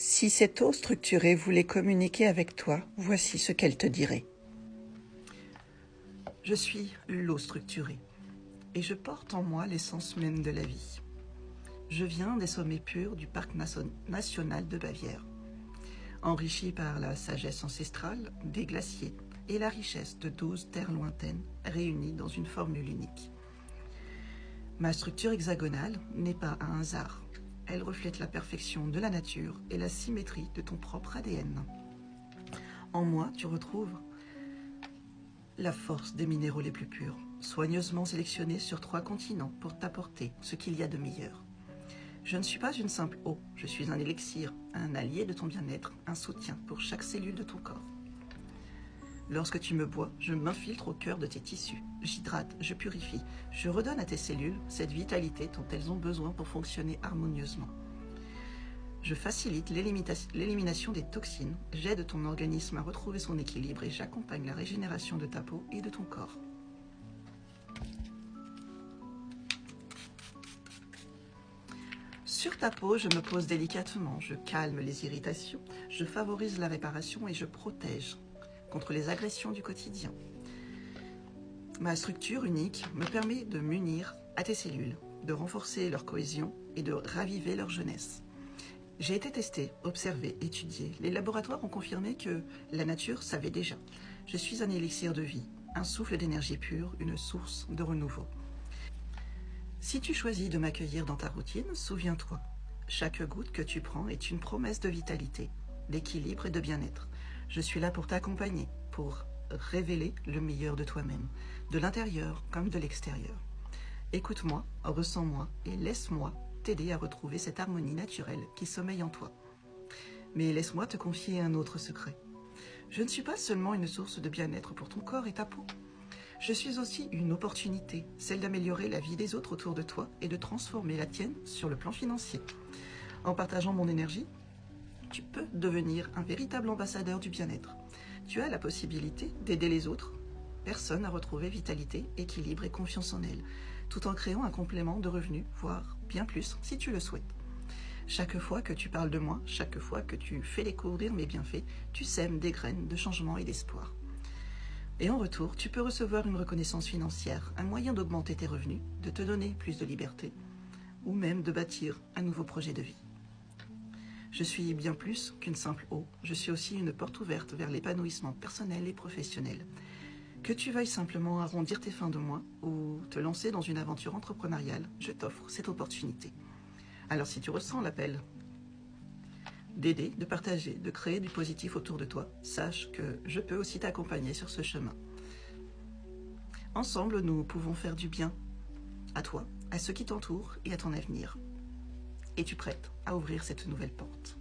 Si cette eau structurée voulait communiquer avec toi, voici ce qu'elle te dirait. Je suis l'eau structurée et je porte en moi l'essence même de la vie. Je viens des sommets purs du parc national de Bavière, enrichi par la sagesse ancestrale des glaciers et la richesse de 12 terres lointaines réunies dans une formule unique. Ma structure hexagonale n'est pas un hasard. Elle reflète la perfection de la nature et la symétrie de ton propre ADN. En moi, tu retrouves la force des minéraux les plus purs, soigneusement sélectionnés sur 3 continents pour t'apporter ce qu'il y a de meilleur. Je ne suis pas une simple eau, je suis un élixir, un allié de ton bien-être, un soutien pour chaque cellule de ton corps. Lorsque tu me bois, je m'infiltre au cœur de tes tissus, j'hydrate, je purifie, je redonne à tes cellules cette vitalité dont elles ont besoin pour fonctionner harmonieusement. Je facilite l'élimination des toxines, j'aide ton organisme à retrouver son équilibre et j'accompagne la régénération de ta peau et de ton corps. Sur ta peau, je me pose délicatement, je calme les irritations, je favorise la réparation et je protège contre les agressions du quotidien. Ma structure unique me permet de m'unir à tes cellules, de renforcer leur cohésion et de raviver leur jeunesse. J'ai été testé, observé, étudié. Les laboratoires ont confirmé que la nature savait déjà. Je suis un élixir de vie, un souffle d'énergie pure, une source de renouveau. Si tu choisis de m'accueillir dans ta routine, souviens-toi, chaque goutte que tu prends est une promesse de vitalité, d'équilibre et de bien-être. Je suis là pour t'accompagner, pour révéler le meilleur de toi-même, de l'intérieur comme de l'extérieur. Écoute-moi, ressens-moi et laisse-moi t'aider à retrouver cette harmonie naturelle qui sommeille en toi. Mais laisse-moi te confier un autre secret. Je ne suis pas seulement une source de bien-être pour ton corps et ta peau. Je suis aussi une opportunité, celle d'améliorer la vie des autres autour de toi et de transformer la tienne sur le plan financier. En partageant mon énergie, tu peux devenir un véritable ambassadeur du bien-être. Tu as la possibilité d'aider les autres personnes à retrouver vitalité, équilibre et confiance en elles, tout en créant un complément de revenus, voire bien plus si tu le souhaites. Chaque fois que tu parles de moi, chaque fois que tu fais découvrir mes bienfaits, tu sèmes des graines de changement et d'espoir. Et en retour, tu peux recevoir une reconnaissance financière, un moyen d'augmenter tes revenus, de te donner plus de liberté, ou même de bâtir un nouveau projet de vie. Je suis bien plus qu'une simple eau, je suis aussi une porte ouverte vers l'épanouissement personnel et professionnel. Que tu veuilles simplement arrondir tes fins de mois ou te lancer dans une aventure entrepreneuriale, je t'offre cette opportunité. Alors si tu ressens l'appel d'aider, de partager, de créer du positif autour de toi, sache que je peux aussi t'accompagner sur ce chemin. Ensemble, nous pouvons faire du bien à toi, à ceux qui t'entourent et à ton avenir. Es-tu prête à ouvrir cette nouvelle porte ?